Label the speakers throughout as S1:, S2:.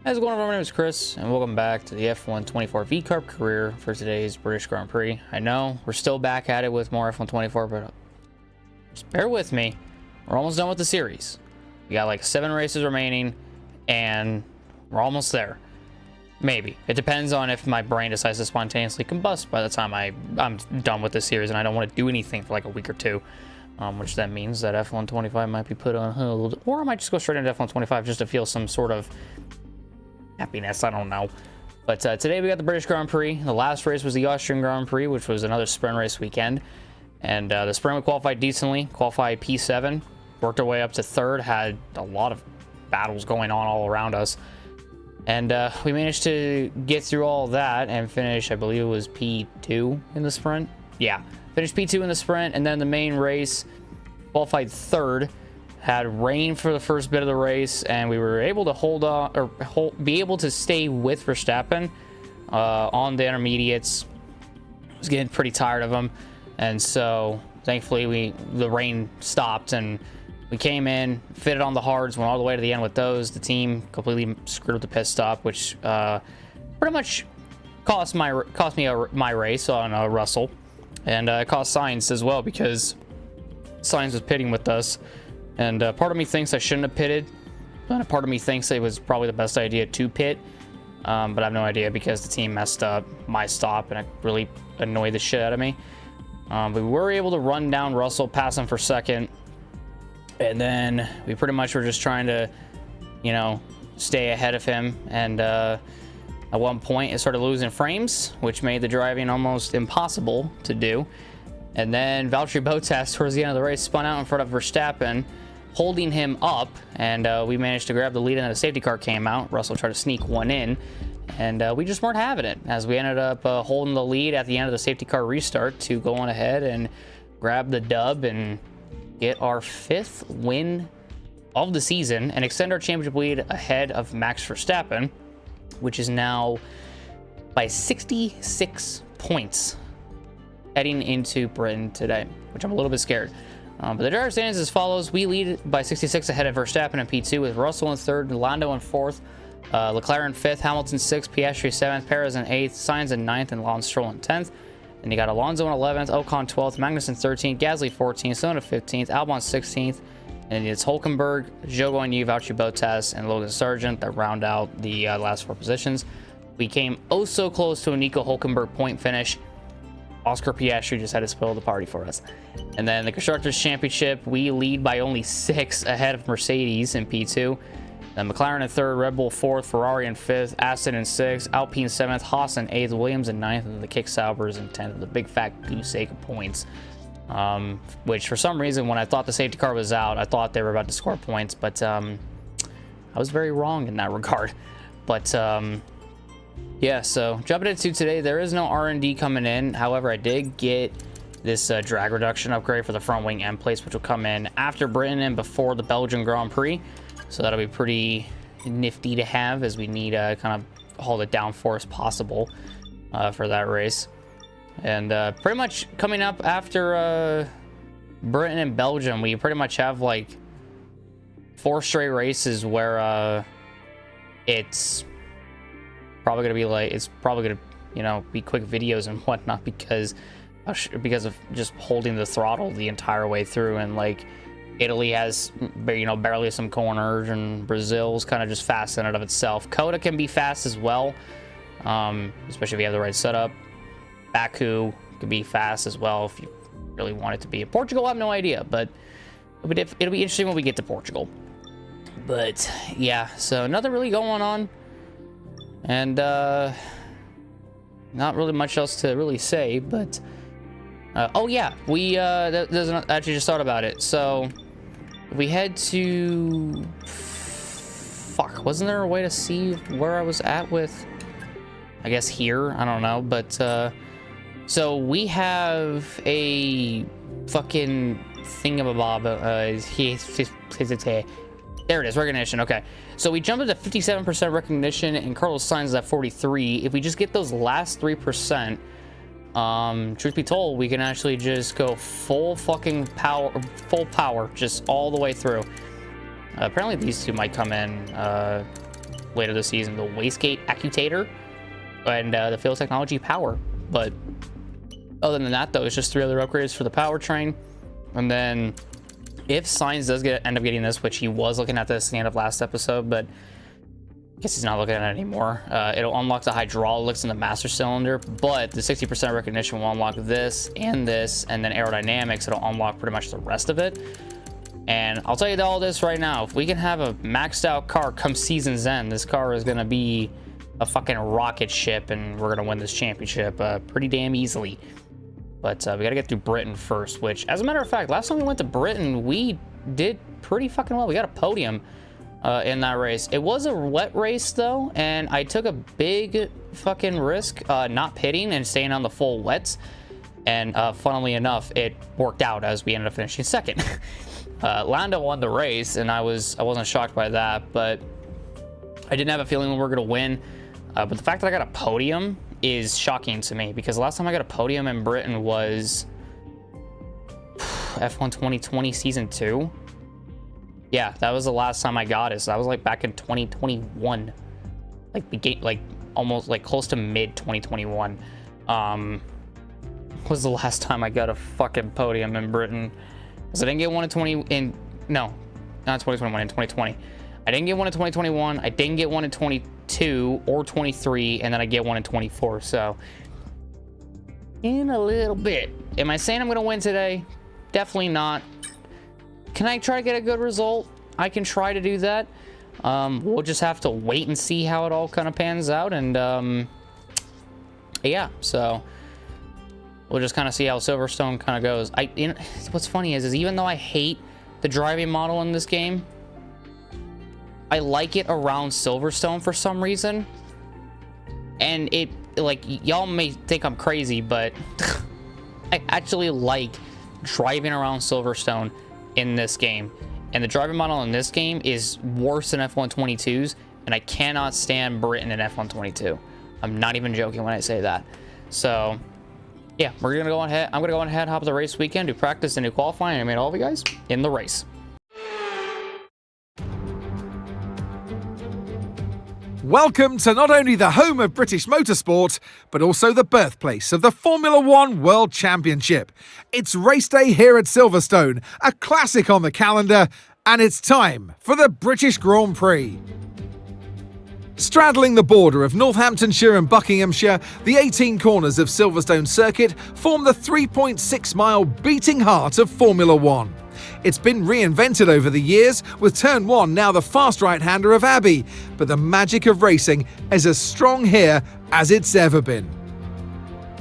S1: How's it going, everyone? My name is Chris, and welcome back to the F1 24 VCARB career for today's British Grand Prix. I know we're still back at it with more F1 24, but just bear with me. We're almost done with the series. We got like 7 races remaining, and we're almost there. Maybe. It depends on if my brain decides to spontaneously combust by the time I'm done with this series, and I don't want to do anything for like a week or two. Which then means that F1 25 might be put on hold, or I might just go straight into F1 25 just to feel some sort of happiness. I don't know. But today we got the British Grand Prix. The last race was the Austrian Grand Prix, which was another sprint race weekend. And the sprint we qualified decently, qualified P7, worked our way up to third, had a lot of battles going on all around us. And we managed to get through all of that and finish, I believe it was P2 in the sprint. Yeah, finished P2 in the sprint, and then the main race, qualified third. Had rain for the first bit of the race, and we were able to hold on, or be able to stay with Verstappen on the intermediates. I was getting pretty tired of him, and so thankfully the rain stopped, and we came in, fitted on the hards, went all the way to the end with those. The team completely screwed up the pit stop, which pretty much cost me my race on Russell, and it cost Sainz as well because Sainz was pitting with us. And part of me thinks I shouldn't have pitted, but a part of me thinks it was probably the best idea to pit. But I have no idea because the team messed up my stop, and it really annoyed the shit out of me. But we were able to run down Russell, pass him for second. And then we pretty much were just trying to, you know, stay ahead of him. And at one point, it started losing frames, which made the driving almost impossible to do. And then Valtteri Bottas, towards the end of the race, spun out in front of Verstappen, holding him up, and we managed to grab the lead, and then a safety car came out. Russell tried to sneak one in, and we just weren't having it, as we ended up holding the lead at the end of the safety car restart to go on ahead and grab the dub and get our 5th win of the season and extend our championship lead ahead of Max Verstappen, which is now by 66 points heading into Britain today, which I'm a little bit scared. But the driver standings as follows. We lead by 66 ahead of Verstappen in P2, with Russell in 3rd, Lando in 4th, Leclerc in 5th, Hamilton 6th, Piastri 7th, Perez in 8th, Sainz in 9th, and Lance Stroll in 10th. And you got Alonso in 11th, Ocon 12th, Magnussen 13th, Gasly 14th, Sonoda 15th, Albon 16th, and it's Hulkenberg, Zhou Guanyu, Valtteri Bottas, and Logan Sargent that round out the last 4 positions. We came oh so close to a Nico Hulkenberg point finish. Oscar Piastri just had to spoil the party for us. And then the Constructors' Championship, we lead by only 6 ahead of Mercedes in P2. Then McLaren in 3rd, Red Bull 4th, Ferrari in 5th, Aston in 6th, Alpine 7th, Haas in 8th, Williams in 9th, and the Kick Saubers in 10th, the big fat goose egg of points. Which for some reason, when I thought the safety car was out, I thought they were about to score points, but I was very wrong in that regard. But yeah, so jumping into today, there is no R&D coming in. However, I did get this drag reduction upgrade for the front wing end plates, which will come in after Britain and before the Belgian Grand Prix. So that'll be pretty nifty to have, as we need to kind of hold it down for as possible for that race. And pretty much coming up after Britain and Belgium, we pretty much have like 4 straight races where it's probably gonna be like, it's probably gonna, you know, be quick videos and whatnot because of just holding the throttle the entire way through. And like Italy has, you know, barely some corners, and Brazil's kind of just fast in and of itself. Coda can be fast as well, especially if you have the right setup. Baku could be fast as well if you really want it to be. Portugal, I have no idea, but it'll be interesting when we get to Portugal. But yeah, so nothing really going on. And not really much else to really say, but oh yeah, we actually just thought about it. So we head to wasn't there a way to see where I was at with, I guess here, I don't know, but so we have a fucking thingamabob. There it is, recognition. Okay, so we jumped into 57% recognition, and Carlos Sainz is at 43. If we just get those last 3%, truth be told, we can actually just go full power, just all the way through. Apparently these two might come in later this season, the Wastegate Accutator and the Field Technology Power. But other than that, though, it's just 3 other upgrades for the powertrain. And then if Sainz does end up getting this, which he was looking at this at the end of last episode, but I guess he's not looking at it anymore. It'll unlock the hydraulics in the master cylinder, but the 60% recognition will unlock this, and then aerodynamics, it'll unlock pretty much the rest of it. And I'll tell you all this right now, if we can have a maxed out car come season's end, this car is going to be a fucking rocket ship, and we're going to win this championship pretty damn easily. But we got to get through Britain first, which, as a matter of fact, last time we went to Britain, we did pretty fucking well. We got a podium in that race. It was a wet race, though, and I took a big fucking risk not pitting and staying on the full wets. And funnily enough, it worked out as we ended up finishing second. Lando won the race, and I wasn't shocked by that, but I didn't have a feeling we were going to win. But the fact that I got a podium is shocking to me, because the last time I got a podium in Britain was F1 2020 Season 2. Yeah, that was the last time I got it. So that was like back in 2021. Like almost like close to mid 2021. Was the last time I got a fucking podium in Britain. Because I didn't get one in 2020. I didn't get one in 2021. I didn't get one in 22 or 23, and then I get one in 24. So in a little bit. Am I saying I'm going to win today? Definitely not. Can I try to get a good result? I can try to do that. We'll just have to wait and see how it all kind of pans out. And yeah, so we'll just kind of see how Silverstone kind of goes. What's funny is even though I hate the driving model in this game, I like it around Silverstone for some reason. And like, y'all may think I'm crazy, but I actually like driving around Silverstone in this game. And the driving model in this game is worse than F122's, and I cannot stand Britain in F122. I'm not even joking when I say that. So yeah, we're gonna go ahead. I'm gonna go ahead, hop the race weekend, do practice and do qualifying, and meet all of you guys in the race.
S2: Welcome to not only the home of British motorsport, but also the birthplace of the Formula One World Championship. It's race day here at Silverstone, a classic on the calendar, and it's time for the British Grand Prix. Straddling the border of Northamptonshire and Buckinghamshire, the 18 corners of Silverstone Circuit form the 3.6-mile beating heart of Formula One. It's been reinvented over the years, with Turn 1 now the fast right-hander of Abbey, but the magic of racing is as strong here as it's ever been.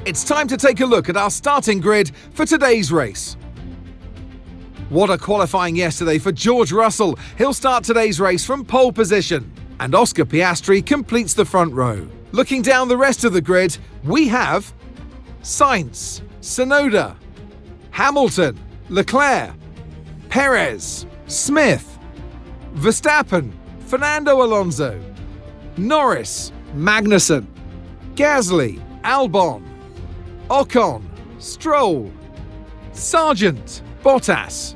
S2: It's time to take a look at our starting grid for today's race. What a qualifying yesterday for George Russell. He'll start today's race from pole position, and Oscar Piastri completes the front row. Looking down the rest of the grid, we have Sainz, Tsunoda, Hamilton, Leclerc, Perez, Smith, Verstappen, Fernando Alonso, Norris, Magnussen, Gasly, Albon, Ocon, Stroll, Sargent, Bottas,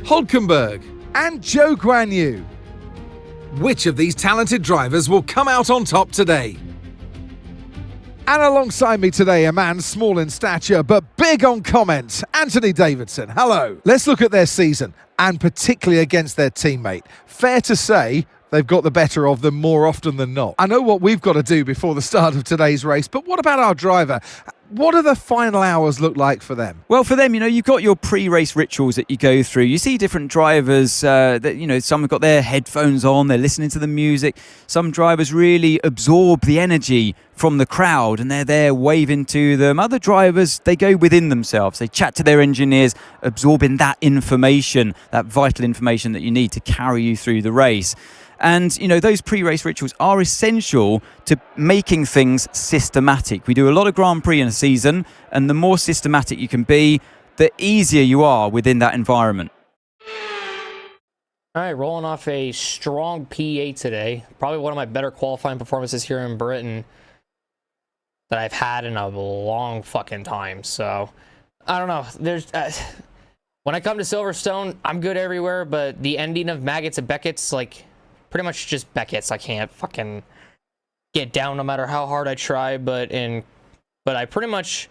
S2: Hülkenberg, and Zhou Guanyu. Which of these talented drivers will come out on top today? And alongside me today, a man small in stature but big on comment, Anthony Davidson. Hello. Let's look at their season, and particularly against their teammate. Fair to say they've got the better of them more often than not. I know what we've got to do before the start of today's race, but what about our driver? What do the final hours look like for them?
S3: Well, for them, you've got your pre-race rituals that you go through. You see different drivers that, some have got their headphones on, they're listening to the music. Some drivers really absorb the energy from the crowd and they're there waving to them. Other drivers, they go within themselves. They chat to their engineers, absorbing that information, that vital information that you need to carry you through the race. And, those pre-race rituals are essential to making things systematic. We do a lot of Grand Prix in a season, and the more systematic you can be, the easier you are within that environment.
S1: All right, rolling off a strong P8 today. Probably one of my better qualifying performances here in Britain that I've had in a long fucking time. So, I don't know. When I come to Silverstone, I'm good everywhere, but the ending of Maggots and Beckett's, pretty much just Beckett's. I can't fucking get down no matter how hard I try, but I pretty much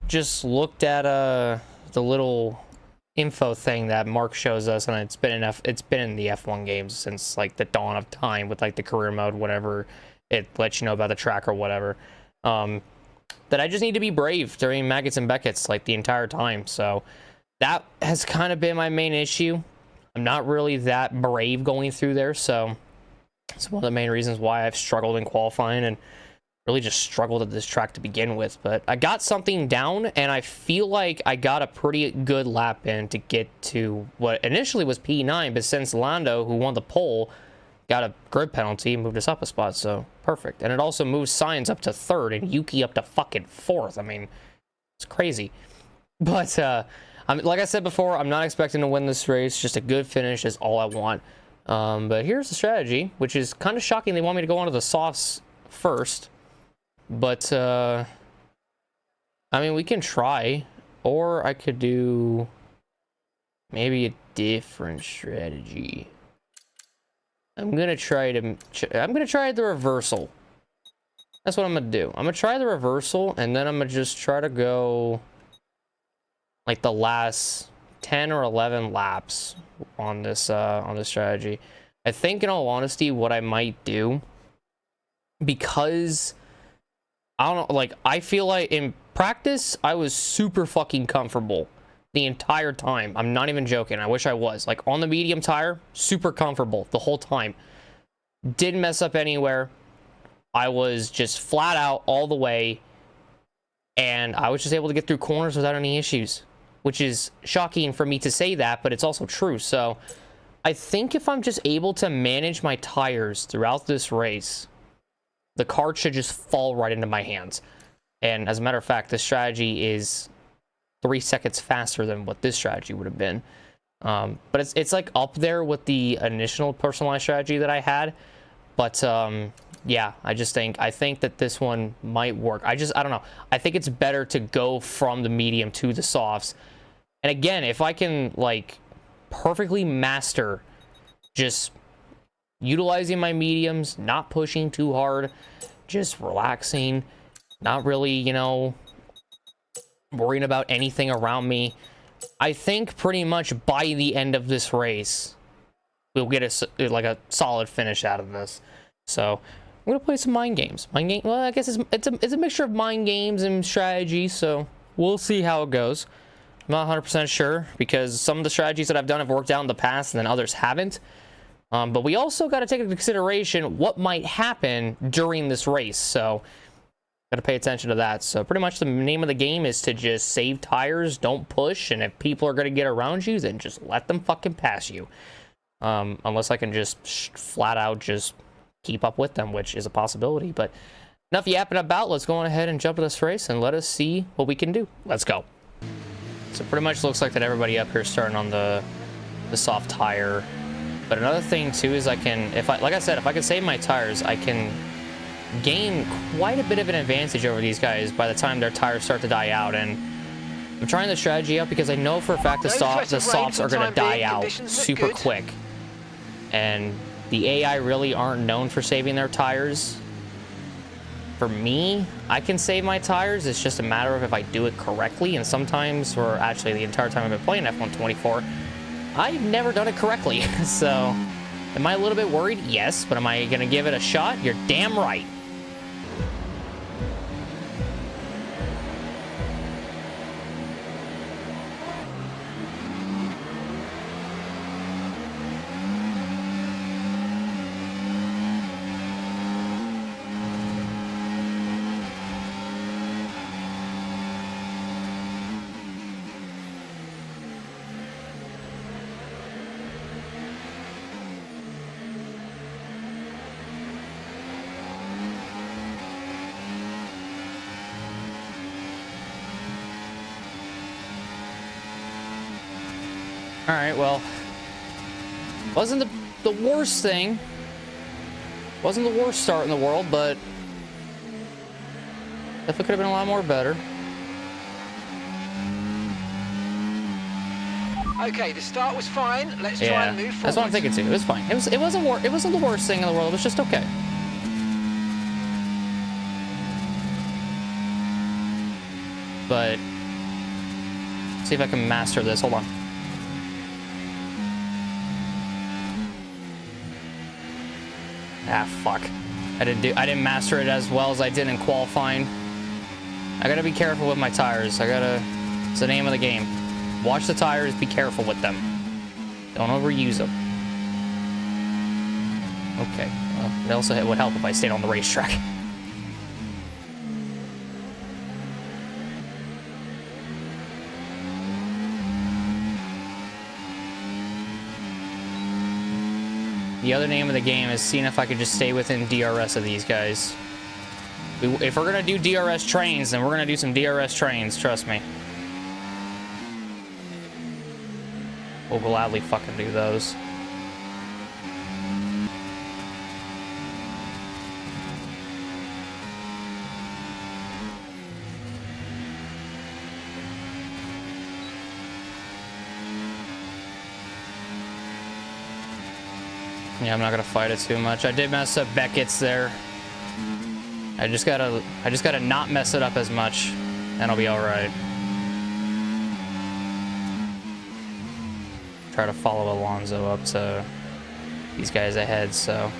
S1: just looked at the little info thing that Mark shows us, and it's been in the F1 games since like the dawn of time with like the career mode, whatever it lets you know about the track or whatever. That I just need to be brave during Maggots and Beckett's like the entire time. So that has kind of been my main issue. I'm not really that brave going through there, so it's one of the main reasons why I've struggled in qualifying and really just struggled at this track to begin with. But I got something down, and I feel like I got a pretty good lap in to get to what initially was P9, but since Lando, who won the pole, got a grid penalty, moved us up a spot, so perfect. And it also moves Sainz up to 3rd and Yuki up to fucking 4th. I mean, it's crazy. But like I said before, I'm not expecting to win this race. Just a good finish is all I want. But here's the strategy, which is kind of shocking. They want me to go onto the softs first. But, I mean, we can try. Or I could do maybe a different strategy. I'm gonna try the reversal. That's what I'm gonna do. I'm gonna try the reversal, and then I'm gonna just try to go like the last 10 or 11 laps on this strategy. I think, in all honesty, what I might do, because I don't know, like, I feel like in practice I was super fucking comfortable the entire time. I'm not even joking. I wish I was. Like, on the medium tire, super comfortable the whole time. Didn't mess up anywhere. I was just flat out all the way, and I was just able to get through corners without any issues, which is shocking for me to say that, but it's also true. So I think if I'm just able to manage my tires throughout this race, the card should just fall right into my hands. And as a matter of fact, this strategy is 3 seconds faster than what this strategy would have been. But it's like up there with the initial personalized strategy that I had. But yeah, I think that this one might work. I don't know. I think it's better to go from the medium to the softs. And again, if I can like perfectly master just utilizing my mediums, not pushing too hard, just relaxing, not really, you know, worrying about anything around me, I think pretty much by the end of this race we'll get a solid finish out of this. So I'm gonna play some mind games. Well, I guess it's a mixture of mind games and strategy, so we'll see how it goes. I'm not 100% sure, because some of the strategies that I've done have worked out in the past and then others haven't. But we also got to take into consideration what might happen during this race, so got to pay attention to that. So pretty much the name of the game is to just save tires, don't push, and if people are going to get around you, then just let them fucking pass you. Unless I can just flat out just keep up with them, which is a possibility. But enough yapping about. Let's go on ahead and jump to this race and let us see what we can do. Let's go. So pretty much looks like that everybody up here is starting on the soft tire. But another thing too is like I said, if I can save my tires, I can gain quite a bit of an advantage over these guys by the time their tires start to die out. And I'm trying the strategy out because I know for a fact the softs are going to die out super quick. And the AI really aren't known for saving their tires. For me, I can save my tires. It's just a matter of if I do it correctly. And sometimes, or actually the entire time I've been playing F1 24, I've never done it correctly. So am I a little bit worried? Yes. But am I going to give it a shot? You're damn right. All right, well, wasn't the worst thing. Wasn't the worst start in the world, but definitely could have been a lot more better.
S4: Okay, the start was fine. Let's try
S1: Yeah,
S4: and move forward.
S1: that's what I'm thinking too. It was fine. It wasn't the worst thing in the world. It was just okay. But see if I can master this. Hold on. Ah, fuck. I didn't master it as well as I did in qualifying. I gotta be careful with my tires. It's the name of the game. Watch the tires, be careful with them. Don't overuse them. Okay. Well, it also would help if I stayed on the racetrack. The other name of the game is seeing if I could just stay within DRS of these guys. If we're gonna do DRS trains, then we're gonna do some DRS trains, trust me. We'll gladly fucking do those. Yeah, I'm not gonna fight it too much. I did mess up Beckett's there. I just gotta not mess it up as much, and I'll be all right. Try to follow Alonso up to these guys ahead. So,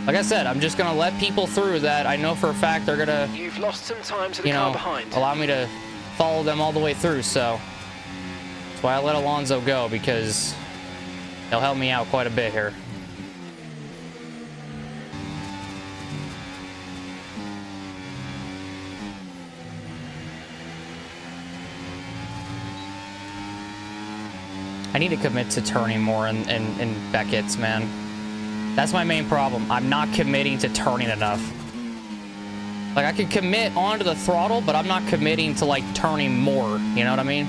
S1: like I said, I'm just gonna let people through that I know for a fact they're gonna,
S4: You've lost some time to the car behind.
S1: allow me to follow them all the way through. So that's why I let Alonso go, because he'll help me out quite a bit here. I need to commit to turning more in Beckett's, man. That's my main problem. I'm not committing to turning enough. Like, I could commit onto the throttle, but I'm not committing to, like, turning more. You know what I mean?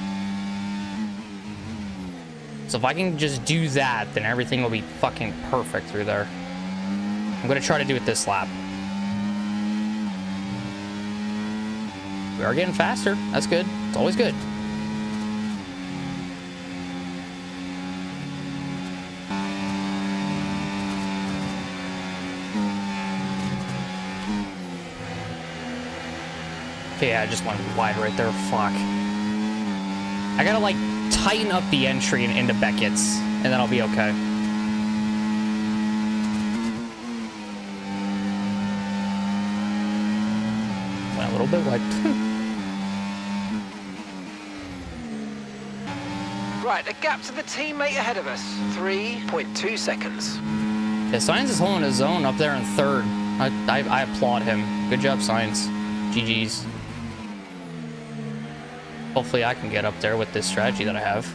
S1: So if I can just do that, then everything will be fucking perfect through there. I'm gonna try to do it this lap. We are getting faster. That's good. It's always good. Okay, yeah, I just went wide right there. Fuck. I gotta, like, tighten up the entry into Beckett's, and then I'll be okay. Went a little bit wide.
S4: Right, the gap to the teammate ahead of us. 3.2 seconds.
S1: Yeah, Sainz is holding his own up there in third. I applaud him. Good job, Sainz. GG's. Hopefully I can get up there with this strategy that I have.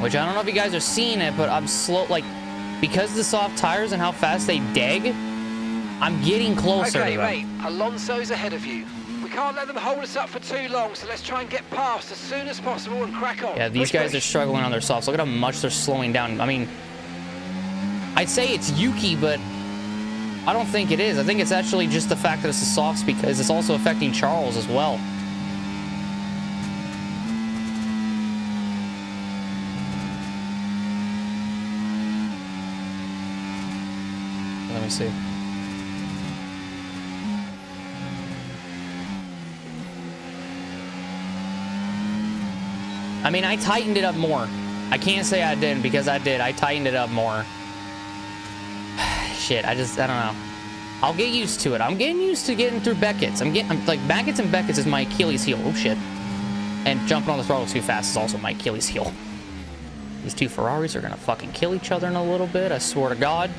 S1: Which I don't know if you guys are seeing it, but I'm slow, like, because of the soft tires and how fast they dig, I'm getting closer to them.
S4: Okay, mate, Alonso's ahead of you. We can't let them hold us up for too long, so let's try and get past as soon as possible and crack on.
S1: Yeah, these guys are struggling on their softs. Look at how much they're slowing down. I mean, I'd say it's Yuki, but I don't think it is. I think it's actually just the fact that it's the softs, because it's also affecting Charles as well. Let me see. I mean, I tightened it up more. I can't say I didn't, because I did. I tightened it up more. Shit, I don't know. I'll get used to it. I'm getting used to getting through Beckett's. I'm like, Beckett's and Beckett's is my Achilles heel. Oh, shit. And jumping on the throttle too fast is also my Achilles heel. These two Ferraris are gonna fucking kill each other in a little bit, I swear to God.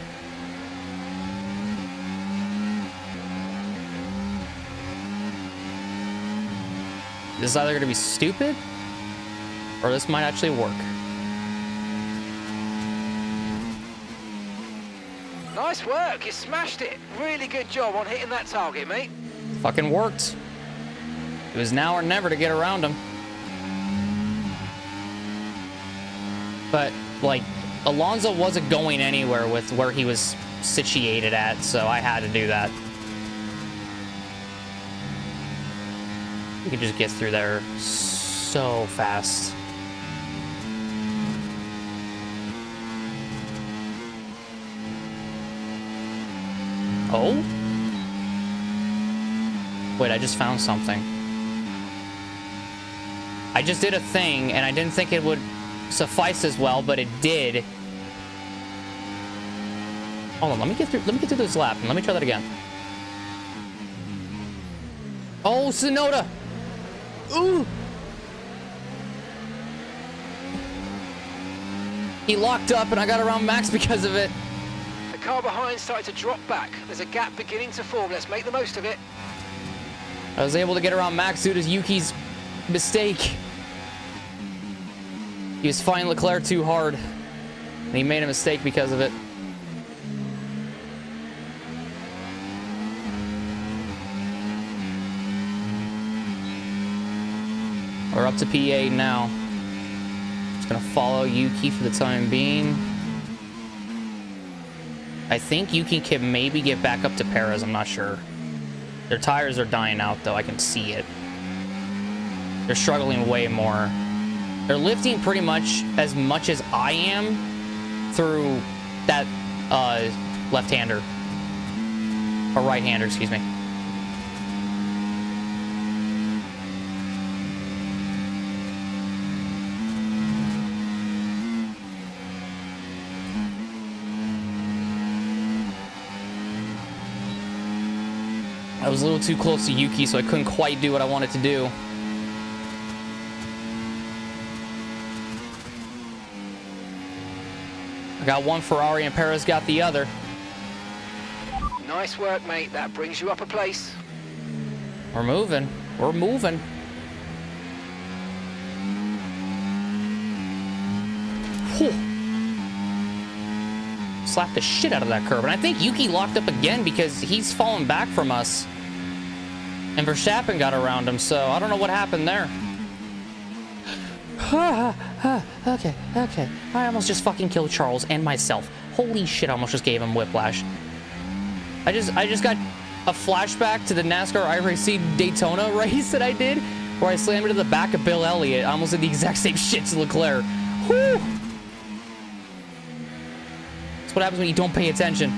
S1: This is either gonna be stupid, or this might actually work.
S4: Nice work, you smashed it. Really good job on hitting that target, mate.
S1: Fucking worked. It was now or never to get around him. But, like, Alonso wasn't going anywhere with where he was situated at, so I had to do that. We could just get through there so fast. Oh? Wait, I just found something. I just did a thing, and I didn't think it would suffice as well, but it did. Hold on, let me get through this lap, and let me try that again. Oh, Sonoda! Ooh! He locked up, and I got around Max because of it.
S4: The car behind started to drop back. There's a gap beginning to form. Let's make the most of it.
S1: I was able to get around Max due to Yuki's mistake. He was fighting Leclerc too hard, and he made a mistake because of it. We're up to P8 now. Just gonna follow Yuki for the time being. I think Yuki can maybe get back up to Perez, I'm not sure. Their tires are dying out though, I can see it. They're struggling way more. They're lifting pretty much as I am through that left-hander. Or right-hander, excuse me. I was a little too close to Yuki, so I couldn't quite do what I wanted to do. I got one Ferrari and Perez got the other.
S4: Nice work, mate. That brings you up a place.
S1: We're moving. We're moving. Whew. Slapped the shit out of that curve. And I think Yuki locked up again because he's fallen back from us. And Verstappen got around him, so I don't know what happened there. Okay. I almost just fucking killed Charles and myself. Holy shit, I almost just gave him whiplash. I just got a flashback to the NASCAR iRacing Daytona race that I did, where I slammed into the back of Bill Elliott. I almost did the exact same shit to Leclerc. Whew! That's what happens when you don't pay attention.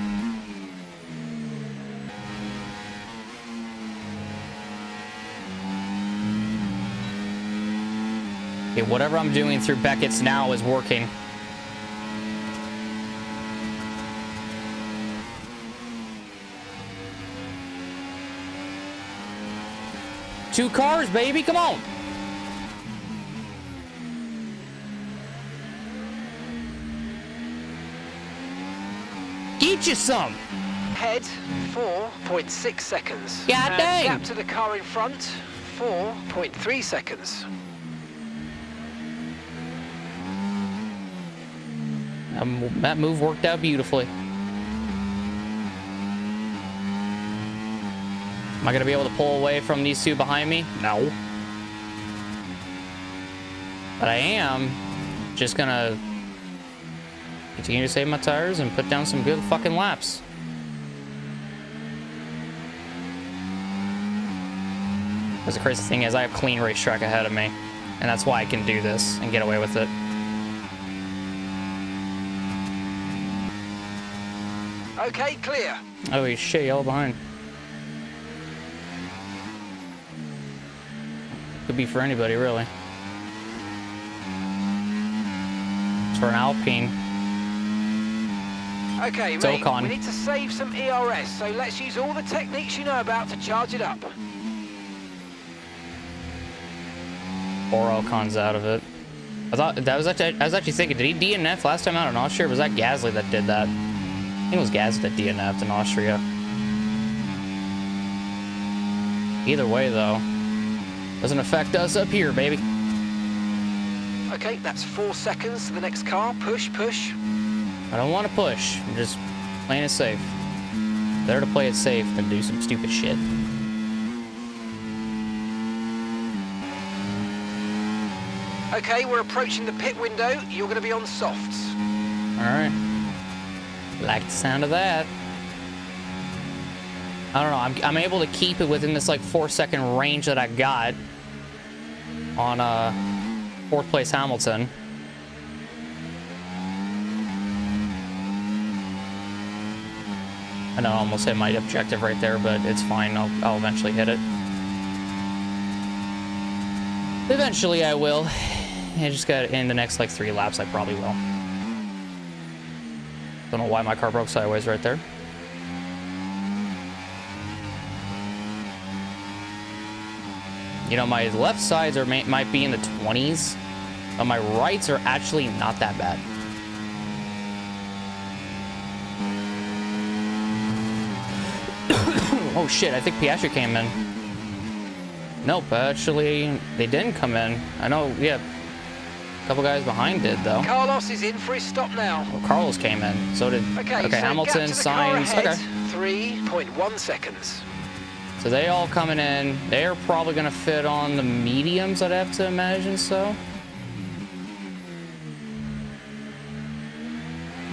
S1: Okay, whatever I'm doing through Beckett's now is working. Two cars, baby, come on. Get you some.
S4: Head, 4.6 seconds.
S1: God
S4: And
S1: dang.
S4: gap to the car in front, 4.3 seconds.
S1: That move worked out beautifully. Am I going to be able to pull away from these two behind me? No. But I am just going to continue to save my tires and put down some good fucking laps. Because the crazy thing is I have clean racetrack ahead of me. And that's why I can do this and get away with it.
S4: Okay, clear.
S1: Oh shit, yellow behind. Could be for anybody, really. It's for an Alpine.
S4: Okay,
S1: It's
S4: mate,
S1: Ocon.
S4: we need to save some ERS, so let's use all the techniques you know about to charge it up.
S1: Or Ocon's out of it. I was actually thinking, did he DNF last time out in Austria, or was that Gasly that did that? I think it was Gasly that DNF'd in Austria. Either way, though, doesn't affect us up here, baby.
S4: Okay, that's 4 seconds to the next car. Push, push.
S1: I don't want to push. I'm just playing it safe. Better to play it safe than do some stupid shit.
S4: Okay, we're approaching the pit window. You're going to be on softs.
S1: All right. Like the sound of that. I don't know. I'm able to keep it within this like 4-second range that I got. on 4th place Hamilton. I know I almost hit my objective right there, but it's fine. I'll eventually hit it. Eventually I will. I just got in the next like 3 laps, I probably will. Don't know why my car broke sideways right there. You know, my left sides might be in the 20s, but my rights are actually not that bad. Oh shit, I think Piastri came in. Nope, actually, they didn't come in. I know, yeah, a couple guys behind did, though.
S4: Carlos is in for his stop now.
S1: Well, Carlos came in, so did... Okay, so Hamilton, Sainz, okay.
S4: 3.1 seconds.
S1: So they all coming in. They're probably going to fit on the mediums, I'd have to imagine, so.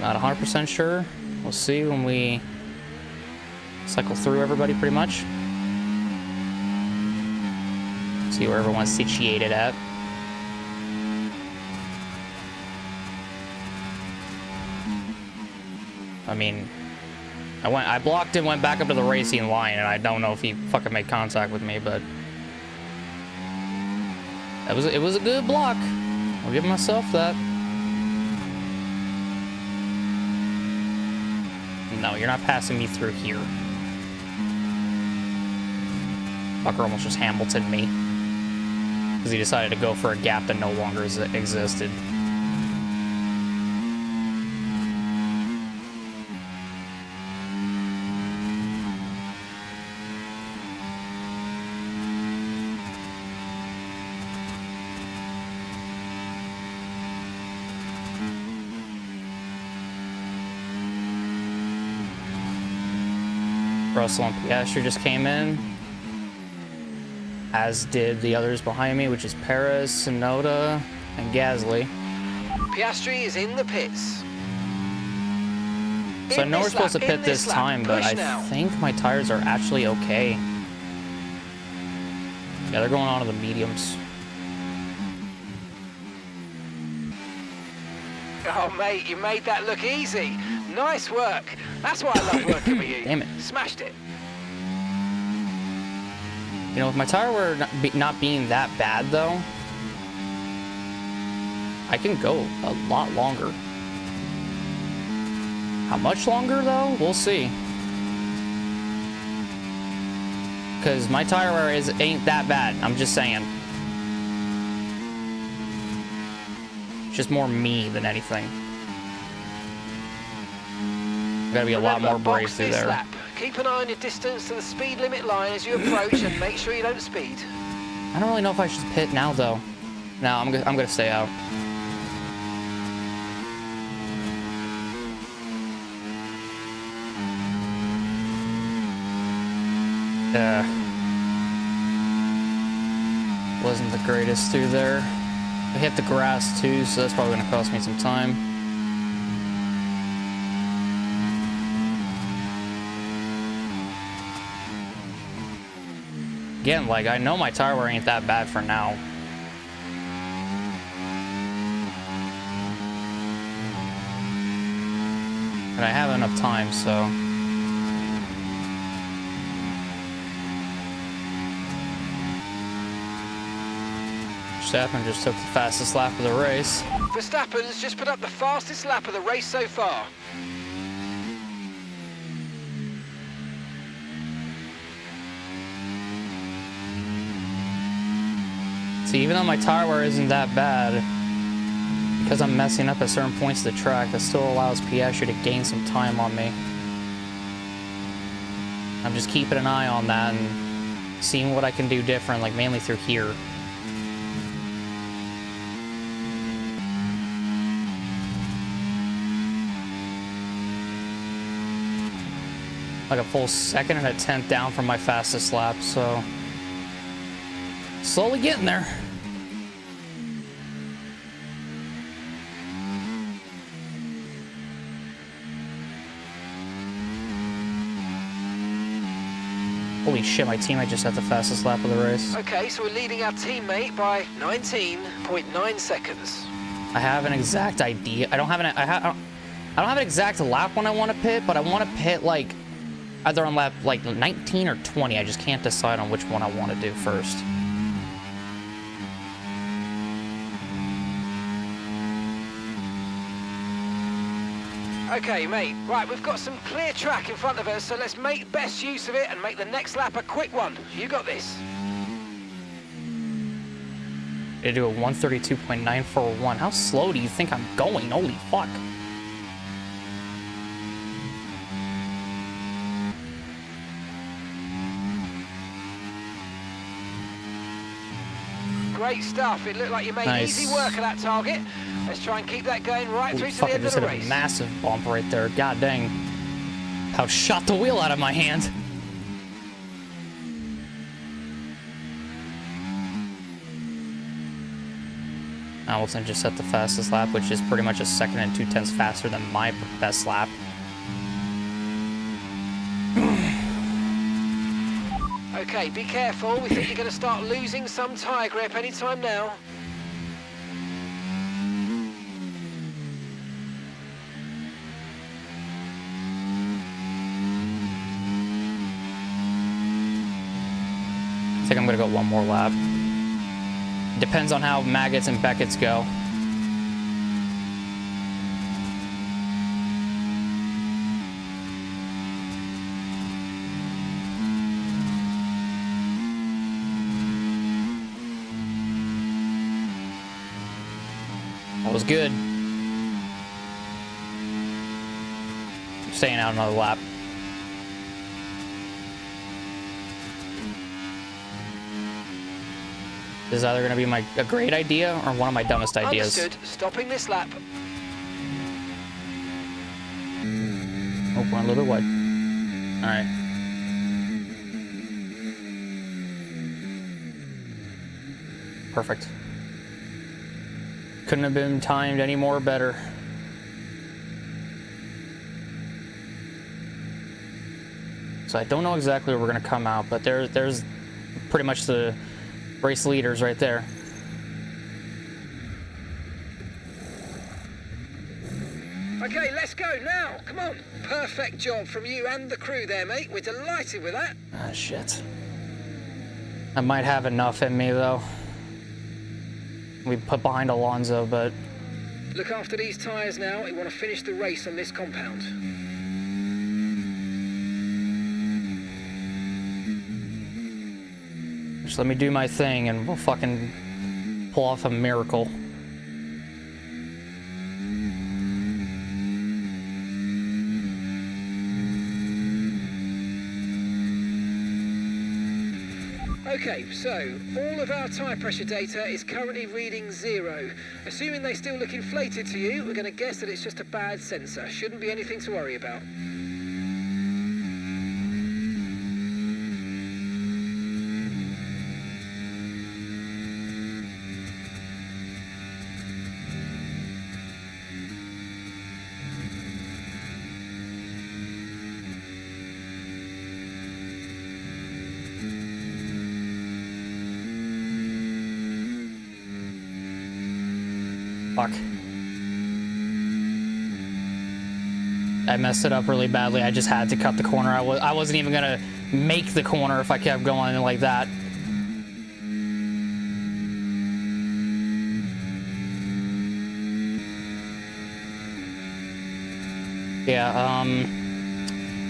S1: Not 100% sure. We'll see when we cycle through everybody pretty much. See where everyone's situated at. I mean, I blocked and went back up to the racing line, and I don't know if he fucking made contact with me, but it was a good block. I'll give myself that. No, you're not passing me through here. Fucker almost just Hamiltoned me because he decided to go for a gap that no longer existed. Russell and Piastri just came in, as did the others behind me, which is Perez, Tsunoda, and Gasly.
S4: Piastri is in the pits.
S1: So I know we're supposed to pit this time, but I think my tires are actually okay. Yeah, they're going on to the mediums.
S4: Oh, mate, you made that look easy. Nice work. That's why I love working with you.
S1: Damn it.
S4: Smashed it.
S1: You know, with my tire wear not being that bad, though, I can go a lot longer. How much longer, though? We'll see. Because my tire wear ain't that bad. I'm just saying. It's just more me than anything. Gotta be a lot more brave through there.
S4: Lap. Keep an eye on your distance to the speed limit line as you approach and make sure you don't speed.
S1: I don't really know if I should pit now, though. No, I'm gonna stay out. Wasn't the greatest through there. I hit the grass too, so that's probably gonna cost me some time. Again, like, I know my tire wear ain't that bad for now. And I have enough time, so. Verstappen just took the fastest lap of the race.
S4: Verstappen's just put up the fastest lap of the race so far.
S1: See, even though my tire wear isn't that bad, because I'm messing up at certain points of the track, that still allows Piastri to gain some time on me. I'm just keeping an eye on that and seeing what I can do different, like mainly through here. Like a full second and a tenth down from my fastest lap, so slowly getting there. Holy shit, my teammate just had the fastest lap of the race.
S4: Okay, so we're leading our teammate by 19.9 seconds.
S1: I have an exact idea. I don't have an exact lap when I want to pit, but I want to pit like either on lap like 19 or 20. I just can't decide on which one I want to do first.
S4: Okay, mate. Right, we've got some clear track in front of us, so let's make best use of it and make the next lap a quick one. You got this.
S1: I do a 132.941. How slow do you think I'm going? Holy fuck.
S4: Great stuff. It looked like you made
S1: Nice.
S4: easy work of that target. Let's try and keep that going right
S1: Holy
S4: through to
S1: fuck,
S4: the
S1: I
S4: end of
S1: just
S4: the
S1: hit a
S4: race.
S1: massive bump right there. God dang. How shot the wheel out of my hand. Hamilton just set the fastest lap, which is pretty much a 2 2/10 faster than my best lap.
S4: Okay, be careful. We think you're going to start losing some tyre grip anytime now.
S1: I think I'm gonna go one more lap. Depends on how Maggots and Beckett's go. That was good. I'm staying out another lap. This is either going to be a great idea or one of my dumbest ideas.
S4: Understood. Stopping this lap.
S1: Oh, we're a little bit wide. All right. Perfect. Couldn't have been timed any more better. So I don't know exactly where we're going to come out, but there's pretty much the race leaders right there.
S4: Okay, let's go now. Come on. Perfect job from you and the crew there, mate. We're delighted with that.
S1: Ah, shit. I might have enough in me, though. We put behind Alonso, but...
S4: Look after these tyres now. We want to finish the race on this compound.
S1: Just let me do my thing and we'll fucking pull off a miracle.
S4: Okay, so all of our tyre pressure data is currently reading 0. Assuming they still look inflated to you, we're going to guess that it's just a bad sensor. Shouldn't be anything to worry about.
S1: Fuck. I messed it up really badly. I just had to cut the corner. I wasn't even gonna make the corner if I kept going like that. Yeah,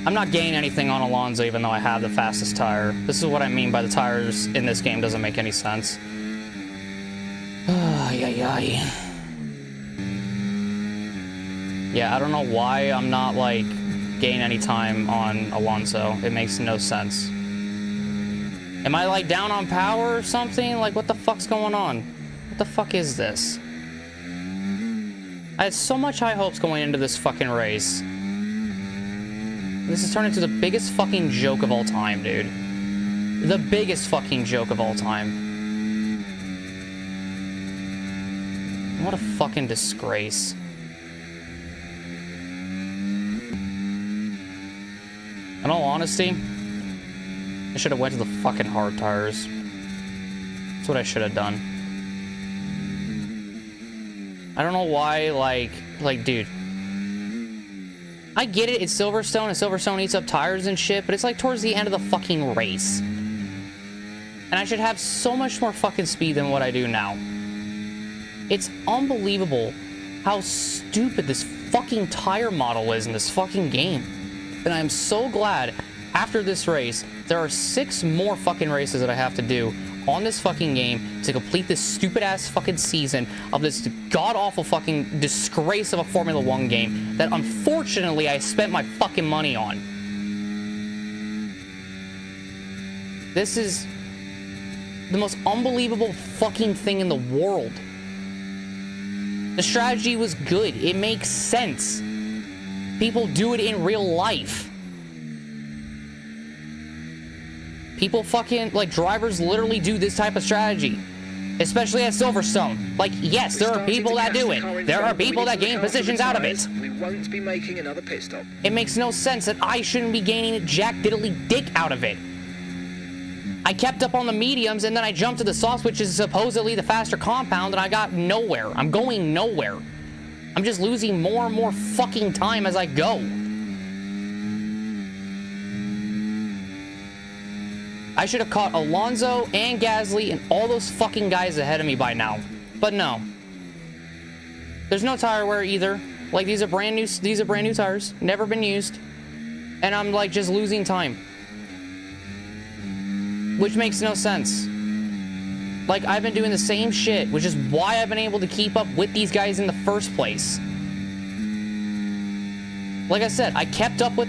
S1: I'm not gaining anything on Alonso even though I have the fastest tire. This is what I mean by the tires in this game doesn't make any sense. Yeah, I don't know why I'm not, like, gaining any time on Alonso. It makes no sense. Am I, like, down on power or something? Like, what the fuck's going on? What the fuck is this? I had so much high hopes going into this fucking race. This has turned into the biggest fucking joke of all time, dude. The biggest fucking joke of all time. What a fucking disgrace. In all honesty, I should have went to the fucking hard tires. That's what I should have done. I don't know why, like, dude. I get it, it's Silverstone, and Silverstone eats up tires and shit, but it's like towards the end of the fucking race. And I should have so much more fucking speed than what I do now. It's unbelievable how stupid this fucking tire model is in this fucking game. And I'm so glad after this race, there are 6 more fucking races that I have to do on this fucking game to complete this stupid ass fucking season of this god-awful fucking disgrace of a Formula 1 game that unfortunately I spent my fucking money on. This is the most unbelievable fucking thing in the world. The strategy was good. It makes sense. People do it in real life. People fucking, like, drivers literally do this type of strategy. Especially at Silverstone. Like, yes, there are people that do it. There are people that gain positions out of it.
S4: We won't be making another pit stop.
S1: It makes no sense that I shouldn't be gaining jack diddly dick out of it. I kept up on the mediums, and then I jumped to the softs, which is supposedly the faster compound, and I got nowhere. I'm going nowhere. I'm just losing more and more fucking time as I go. I should have caught Alonso and Gasly and all those fucking guys ahead of me by now. But no. There's no tire wear either. Like, these are brand new tires. Never been used. And I'm, like, just losing time. Which makes no sense. Like, I've been doing the same shit, which is why I've been able to keep up with these guys in the first place. Like I said, I kept up with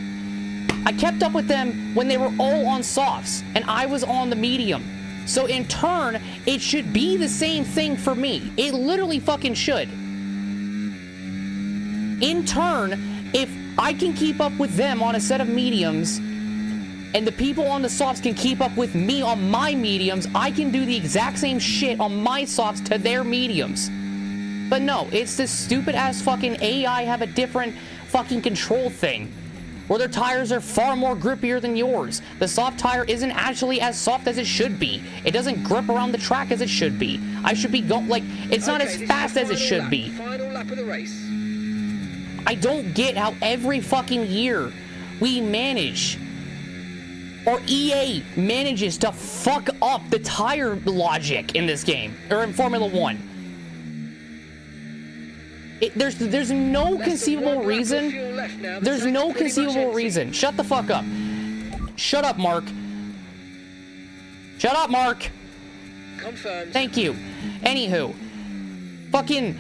S1: them when they were all on softs, and I was on the medium. So in turn, it should be the same thing for me. It literally fucking should. In turn, if I can keep up with them on a set of mediums, and the people on the softs can keep up with me on my mediums, I can do the exact same shit on my softs to their mediums. But no, it's this stupid ass fucking AI have a different fucking control thing, where their tires are far more grippier than yours. The soft tire isn't actually as soft as it should be. It doesn't grip around the track as it should be. I should be going, like, it's not as fast as it should be.
S4: Final lap of the race.
S1: I don't get how every fucking year we manage, or EA manages to fuck up the tire logic in this game, or in Formula 1. There's no conceivable reason. There's no conceivable reason. Shut the fuck up. Shut up, Mark. Shut up, Mark.
S4: Confirmed.
S1: Thank you. Anywho, fucking,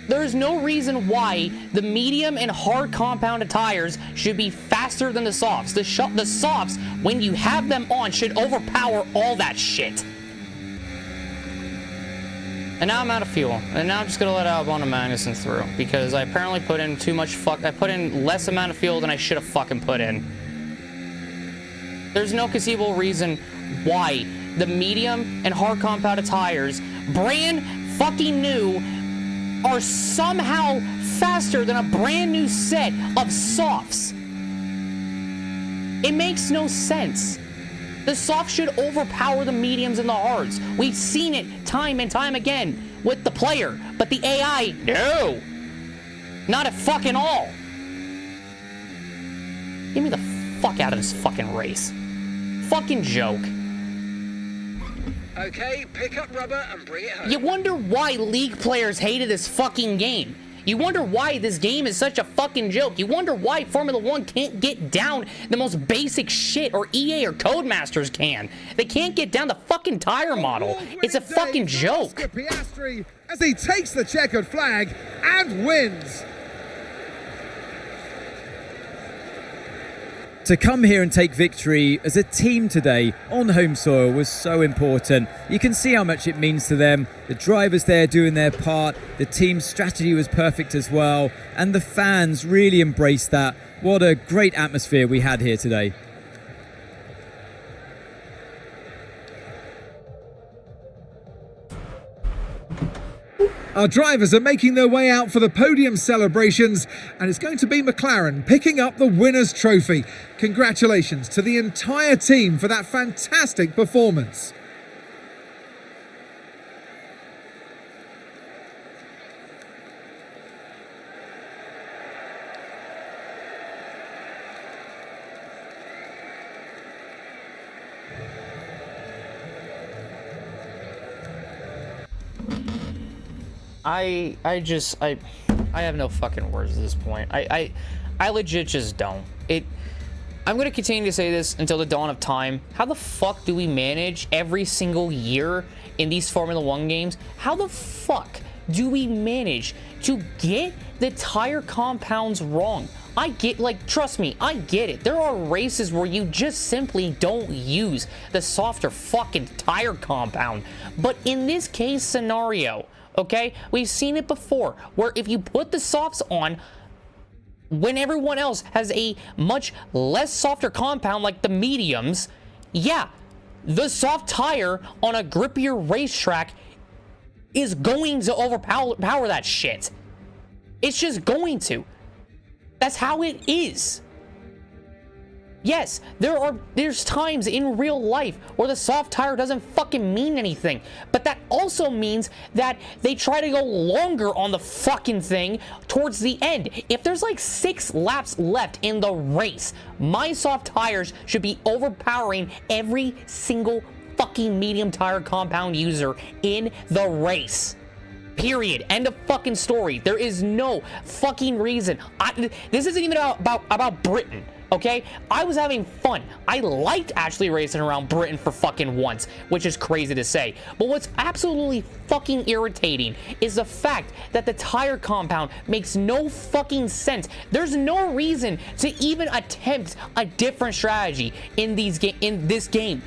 S1: there's no reason why the medium and hard compounded tires should be faster than the softs. The softs, when you have them on, should overpower all that shit. And now I'm out of fuel, and now I'm just gonna let Albon and Magnussen through, because I apparently put in too much I put in less amount of fuel than I should have fucking put in. There's no conceivable reason why the medium and hard compounded tires, brand fucking new, are somehow faster than a brand new set of softs. It makes no sense. The softs should overpower the mediums and the hards. We've seen it time and time again with the player, but the AI, no. Not at fucking all. Get me the fuck out of this fucking race. Fucking joke.
S4: Okay, pick up rubber and bring it home.
S1: You wonder why League players hated this fucking game. You wonder why this game is such a fucking joke. You wonder why Formula 1 can't get down the most basic shit, or EA or Codemasters can. They can't get down the fucking tire model. It's a fucking joke.
S5: As he takes the checkered flag and wins.
S3: To come here and take victory as a team today on home soil was so important. You can see how much it means to them. The drivers there doing their part. The team's strategy was perfect as well. And the fans really embraced that. What a great atmosphere we had here today.
S2: Our drivers are making their way out for the podium celebrations, and it's going to be McLaren picking up the winner's trophy. Congratulations to the entire team for that fantastic performance.
S1: I have no fucking words at this point. I legit just don't. I'm gonna continue to say this until the dawn of time. How the fuck do we manage every single year in these Formula 1 games? How the fuck do we manage to get the tire compounds wrong? I get, like, trust me, I get it. There are races where you just simply don't use the softer fucking tire compound. But in this case scenario, okay, we've seen it before, where if you put the softs on when everyone else has a much less softer compound like the mediums, yeah, the soft tire on a grippier racetrack is going to overpower that shit. It's just going to. That's how it is. Yes, there's times in real life where the soft tire doesn't fucking mean anything, but that also means that they try to go longer on the fucking thing towards the end. If there's like 6 laps left in the race, my soft tires should be overpowering every single fucking medium tire compound user in the race. Period. End of fucking story. There is no fucking reason. This isn't even about Britain. Okay, I was having fun. I liked actually racing around Britain for fucking once, which is crazy to say. But what's absolutely fucking irritating is the fact that the tire compound makes no fucking sense. There's no reason to even attempt a different strategy in this game.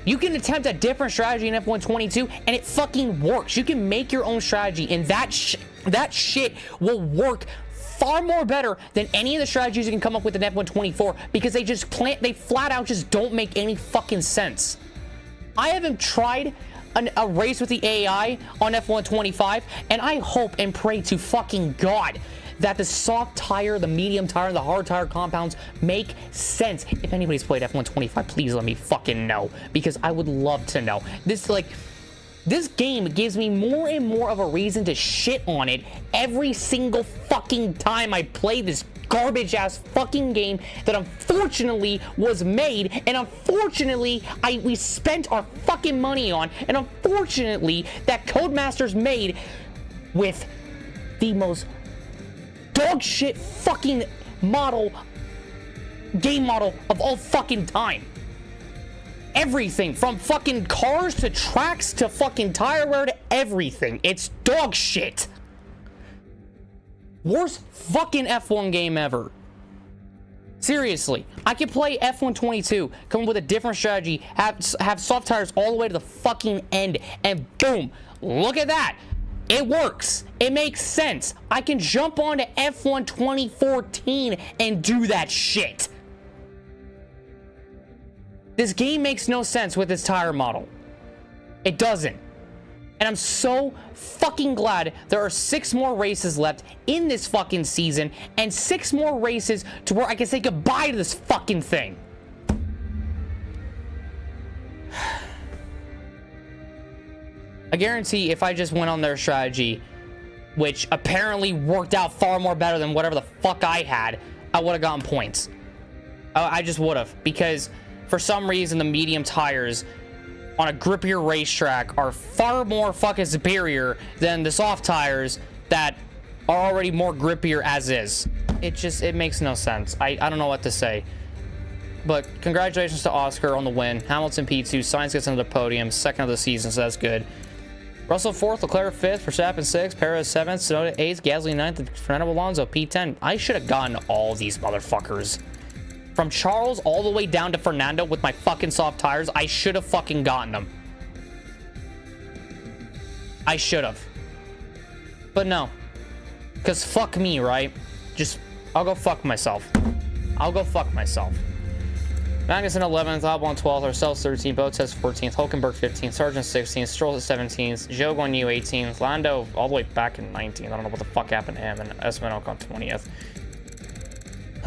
S1: You can attempt a different strategy in F122 and it fucking works. You can make your own strategy and that shit will work far more better than any of the strategies you can come up with in F124 because they flat out just don't make any fucking sense. I haven't tried a race with the AI on F125 and I hope and pray to fucking God that the soft tire, the medium tire, and the hard tire compounds make sense. If anybody's played F125, please let me fucking know because I would love to know. This game gives me more and more of a reason to shit on it every single fucking time I play this garbage ass fucking game that unfortunately was made and unfortunately we spent our fucking money on and unfortunately that Codemasters made with the most dog shit fucking game model of all fucking time. Everything from fucking cars to tracks to fucking tire wear to everything. It's dog shit. Worst fucking F1 game ever. Seriously, I could play F122, come up with a different strategy, have soft tires all the way to the fucking end, and boom, look at that. It works. It makes sense. I can jump onto F1 2014 and do that shit. This game makes no sense with this tire model. It doesn't. And I'm so fucking glad there are 6 more races left in this fucking season and 6 more races to where I can say goodbye to this fucking thing. I guarantee if I just went on their strategy, which apparently worked out far more better than whatever the fuck I had, I would have gotten points. I just would have, because for some reason the medium tires on a grippier racetrack are far more fucking superior than the soft tires that are already more grippier as is. It makes no sense. I don't know what to say. But congratulations to Oscar on the win. Hamilton P2, Sainz gets another podium, 2nd of the season, so that's good. Russell 4th, Leclerc 5th, Verstappen 6th, Perez 7th, Tsunoda 8th, Gasly 9th, and Fernando Alonso P10. I should have gotten all these motherfuckers. From Charles all the way down to Fernando with my fucking soft tires, I should have fucking gotten them. I should have. But no. Because fuck me, right? I'll go fuck myself. I'll go fuck myself. Magnussen 11th, Albon 12th, ourselves 13th, Bottas 14th, Hulkenberg 15th, Sargent 16th, Stroll at 17th, Zhou Guanyu 18th, Lando all the way back in 19th. I don't know what the fuck happened to him, and Esteban Ocon 20th.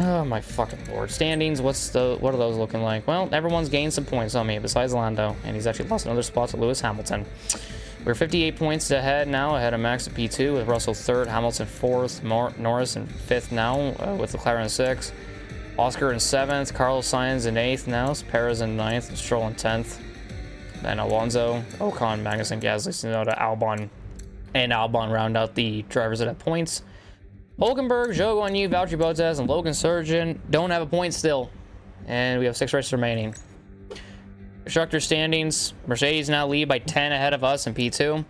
S1: Oh my fucking lord. Standings, what are those looking like? Well, everyone's gained some points on me besides Lando, and he's actually lost another spot to Lewis Hamilton. We're 58 points ahead now, ahead of Max at P2, with Russell 3rd, Hamilton 4th, Norris in 5th now, with McLaren 6th. Oscar in 7th, Carlos Sainz in 8th now, Perez in 9th, and Stroll in 10th. Then Alonso, Ocon, Magnussen, Gasly, Tsunoda, Albon, and Albon round out the drivers that have points. Hulkenberg, Zhou Guanyu, Valtteri Bottas, and Logan Sargent don't have a point still. And we have 6 races remaining. Constructor standings, Mercedes now lead by 10 ahead of us in P2.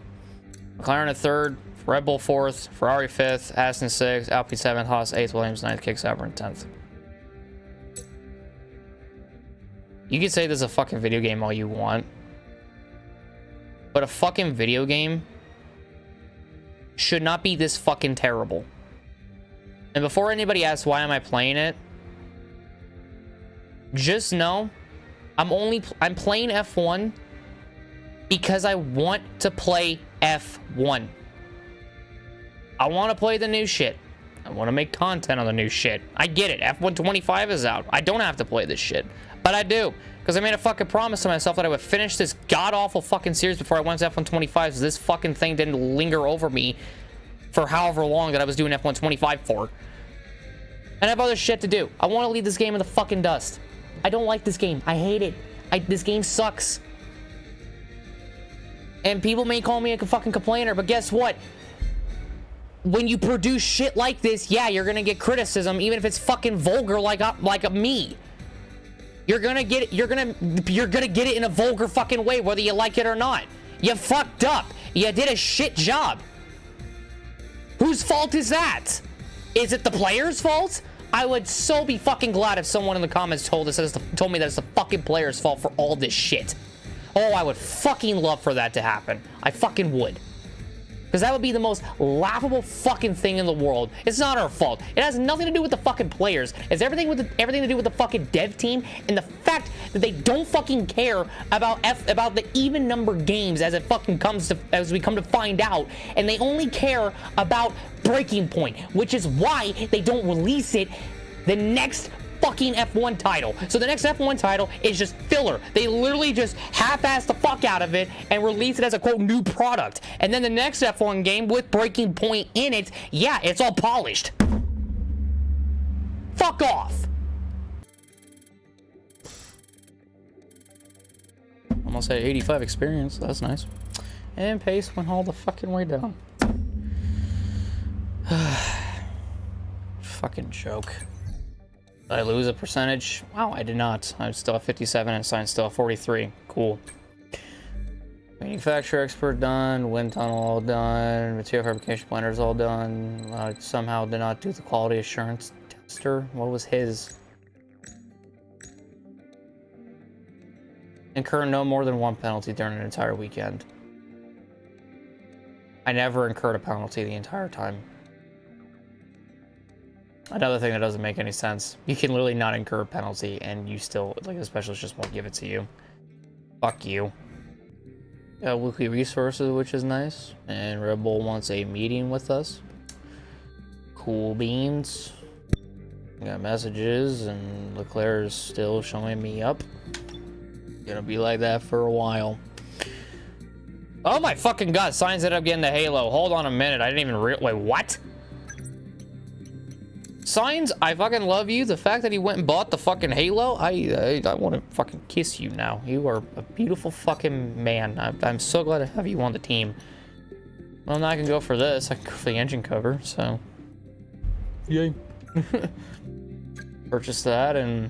S1: McLaren at 3rd, Red Bull 4th, Ferrari 5th, Aston 6th, Alpine 7th, Haas 8th, Williams 9th, Kick Sauber in 10th. You can say this is a fucking video game all you want, but a fucking video game should not be this fucking terrible. And before anybody asks why am I playing it, just know I'm playing F1 because I want to play F1. I want to play the new shit. I want to make content on the new shit. I get it. F1 25 is out. I don't have to play this shit. But I do. Because I made a fucking promise to myself that I would finish this god-awful fucking series before I went to F1 25, so this fucking thing didn't linger over me for however long that I was doing F1 25 for. And I have other shit to do. I want to leave this game in the fucking dust. I don't like this game. I hate it. This game sucks. And people may call me a fucking complainer, but guess what? When you produce shit like this, yeah, you're gonna get criticism, even if it's fucking vulgar like me. You're gonna get it. You're gonna get it in a vulgar fucking way, whether you like it or not. You fucked up. You did a shit job. Whose fault is that? Is it the player's fault? I would so be fucking glad if someone in the comments told me that it's the fucking player's fault for all this shit. Oh, I would fucking love for that to happen. I fucking would. Because that would be the most laughable fucking thing in the world. It's not our fault. It has nothing to do with the fucking players. It's everything to do with the fucking dev team and the fact that they don't fucking care about the even number games as we come to find out, and they only care about Breaking Point, which is why they don't release it the next fucking F1 title. So the next F1 title is just filler. They literally just half-ass the fuck out of it and release it as a quote new product. And then the next F1 game with Breaking Point in it, yeah, it's all polished. Fuck off. Almost at 85 experience. That's nice. And pace went all the fucking way down. Fucking joke. Did I lose a percentage? Wow, I did not. I'm still at 57 and Sign's still at 43. Cool. Manufacturer expert done. Wind tunnel all done. Material fabrication planners all done. Somehow did not do the quality assurance tester. What was his? Incur no more than one penalty during an entire weekend. I never incurred a penalty the entire time. Another thing that doesn't make any sense. You can literally not incur a penalty and you still, like, the specialist just won't give it to you. Fuck you. Got weekly resources, which is nice. And Red Bull wants a meeting with us. Cool beans. Got messages and Leclerc is still showing me up. Gonna be like that for a while. Oh my fucking god, Sainz ended up getting the halo. Hold on a minute, I didn't even wait, what? Sainz, I fucking love you. The fact that he went and bought the fucking halo, I want to fucking kiss you now. You are a beautiful fucking man. I'm so glad to have you on the team. Well, now I can go for this. I can go for the engine cover, so. Yay. Purchase that, and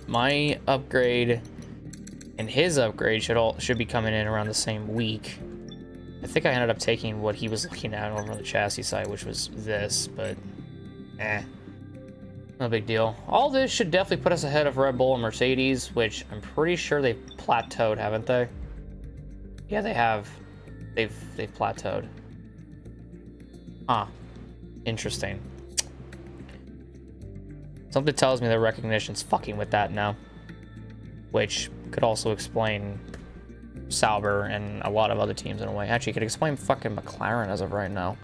S1: my upgrade and his upgrade should be coming in around the same week. I think I ended up taking what he was looking at over on the chassis side, which was this, but no big deal. All this should definitely put us ahead of Red Bull and Mercedes, which I'm pretty sure they've plateaued, haven't they? Yeah, they have. They've plateaued. Huh. Interesting. Something tells me the recognition's fucking with that now. Which could also explain Sauber and a lot of other teams in a way. Actually, could explain fucking McLaren as of right now.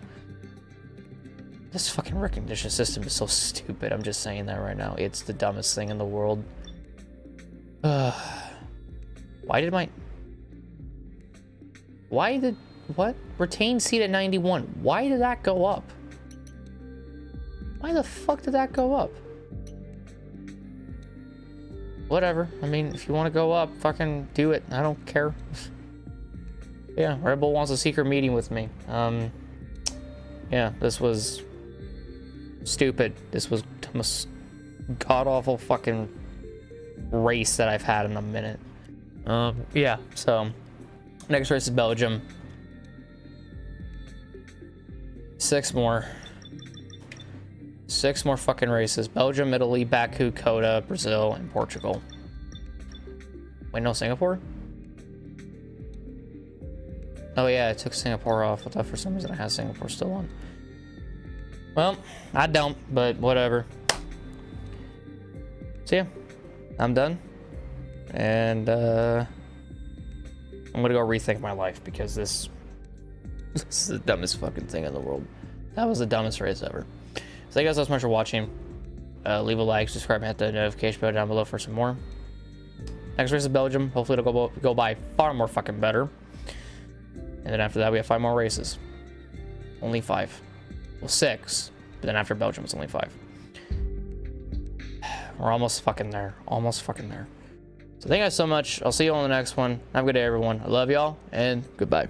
S1: This fucking recognition system is so stupid. I'm just saying that right now. It's the dumbest thing in the world. Why did what? Retained seat at 91. Why did that go up? Why the fuck did that go up? Whatever. I mean, if you want to go up, fucking do it. I don't care. Yeah, Red Bull wants a secret meeting with me. Yeah, this was stupid. This was the most god-awful fucking race that I've had in a minute. Yeah, so next race is Belgium. 6 more. 6 more fucking races. Belgium, Italy, Baku, Coda, Brazil, and Portugal. Wait, no, Singapore? Oh yeah, I took Singapore off. I thought for some reason I had Singapore still on. Well, I don't, but whatever. So yeah, I'm done. And I'm gonna go rethink my life because this is the dumbest fucking thing in the world. That was the dumbest race ever. So thank you guys so much for watching. Leave a like, subscribe, and hit the notification bell down below for some more. Next race is Belgium. Hopefully it'll go by far more fucking better. And then after that we have 5 more races. Only 5. Well, 6. But then after Belgium it's only 5. We're almost fucking there. Almost fucking there. So thank you guys so much. I'll see you on the next one. Have a good day, everyone. I love y'all, and goodbye.